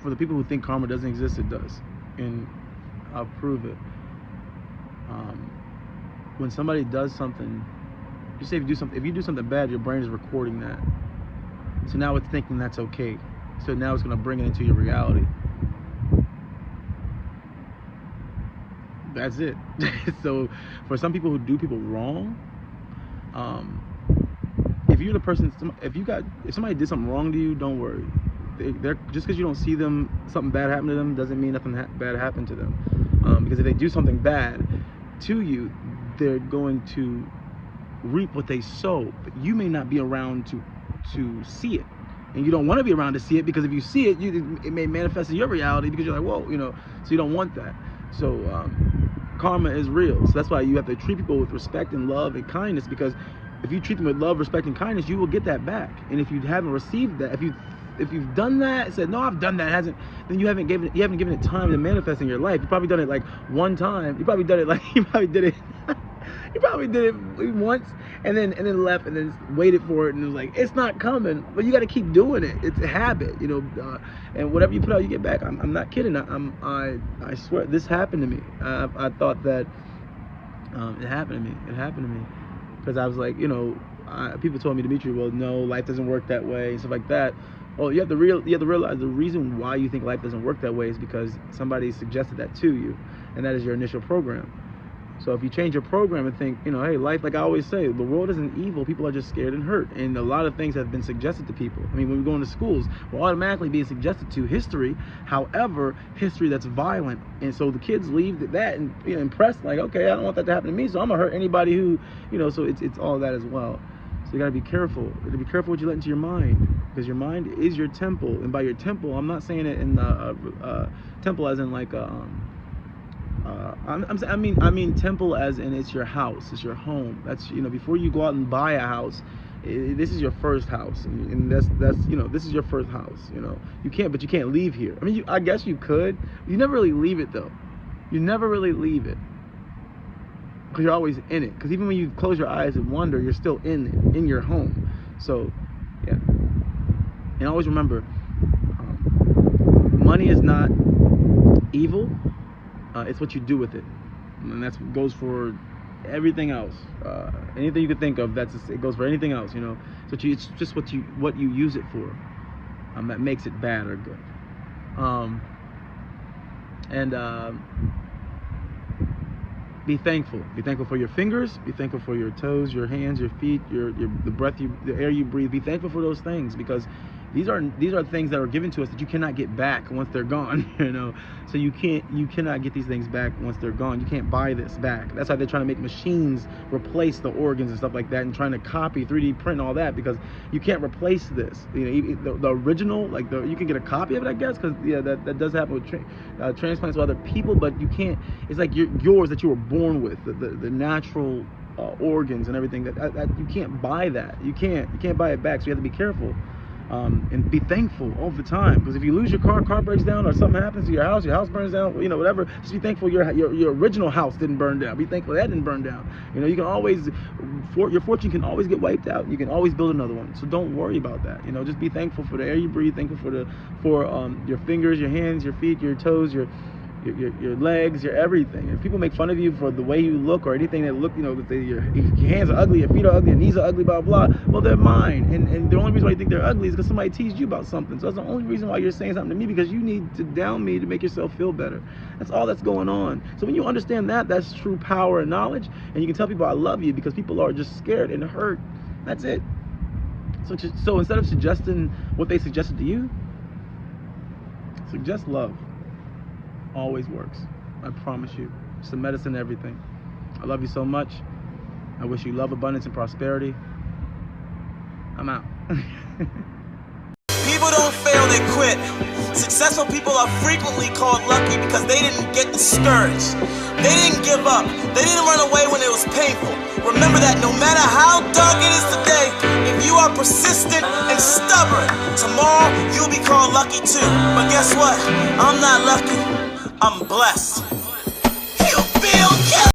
for the people who think karma doesn't exist, it does, and I'll prove it. When somebody does something, you say if you do something bad, your brain is recording that. So now it's thinking that's okay. So now it's going to bring it into your reality. That's it. So for some people who do people wrong, if you're the person, if somebody did something wrong to you, don't worry. They're just because you don't see them, something bad happen to them, doesn't mean nothing bad happened to them. Because if they do something bad to you, they're going to reap what they sow. But you may not be around to see it, and you don't want to be around to see it, because if you see it, it may manifest in your reality, because you're like, whoa, so you don't want that. So karma is real. So that's why you have to treat people with respect and love and kindness, because if you treat them with love, respect, and kindness, you will get that back. And if you haven't received that, if you've done that, said, no, I've done that, then you haven't given it time to manifest in your life. You've probably done it like one time. You probably did it once, and then left, and then waited for it, and it was like, it's not coming. But you got to keep doing it. It's a habit, and whatever you put out, you get back. I'm not kidding. I swear, this happened to me. I thought that it happened to me. It happened to me because I was like, people told me, Dimitri, well, no, life doesn't work that way, and stuff like that. Well, you have to realize the reason why you think life doesn't work that way is because somebody suggested that to you, and that is your initial program. So if you change your program and think, hey, life, like I always say, the world isn't evil. People are just scared and hurt. And a lot of things have been suggested to people. I mean, when we go into schools, we're automatically being suggested to history. However, history that's violent. And so the kids leave that and impressed, like, okay, I don't want that to happen to me, so I'm going to hurt anybody who, so it's all that as well. So you got to be careful. You got to be careful what you let into your mind, because your mind is your temple. And by your temple, I'm not saying it in temple as in like I mean temple as in it's your house, it's your home. That's before you go out and buy a house, this is your first house, and that's this is your first house. You can't leave here. I mean, I guess you could. You never really leave it though. You never really leave it, because you're always in it. Because even when you close your eyes and wonder, you're still in your home. So yeah, and always remember, money is not evil. It's what you do with it, and that goes for everything else. Anything you could think of, it goes for anything else. So it's just what you use it for, that makes it bad or good. Be thankful. Be thankful for your fingers. Be thankful for your toes, your hands, your feet, the breath, the air you breathe. Be thankful for those things, because these are things that are given to us that you cannot get back once they're gone. So you cannot get these things back once they're gone. You can't buy this back. That's why they're trying to make machines replace the organs and stuff like that, and trying to copy 3D print and all that, because you can't replace this. The original, like you can get a copy of it, I guess, because that does happen with transplants with other people, but you can't. It's like yours that you were born with, the natural organs and everything that you can't buy that. You can't buy it back. So you have to be careful. And be thankful all the time, because if you lose your car breaks down, or something happens to your house burns down, whatever, just be thankful your original house didn't burn down. Be thankful that didn't burn down. You can always, your fortune can always get wiped out. You can always build another one. So don't worry about that. Just be thankful for the air you breathe, thankful for your fingers, your hands, your feet, your toes, your legs, your everything. If people make fun of you for the way you look, or anything that look, your hands are ugly, your feet are ugly, your knees are ugly, blah blah, well, they're mine, and the only reason why you think they're ugly is because somebody teased you about something. So that's the only reason why you're saying something to me, because you need to down me to make yourself feel better. That's all that's going on. So when you understand that's true power and knowledge, and you can tell people I love you, because people are just scared and hurt. That's it. So instead of suggesting what they suggested to you, suggest love. Always works. I promise you. It's the medicine to everything. I love you so much. I wish you love, abundance, and prosperity. I'm out. People don't fail, they quit. Successful people are frequently called lucky because they didn't get discouraged. They didn't give up. They didn't run away when it was painful. Remember that no matter how dark it is today, if you are persistent and stubborn, tomorrow you'll be called lucky too. But guess what? I'm not lucky. I'm blessed.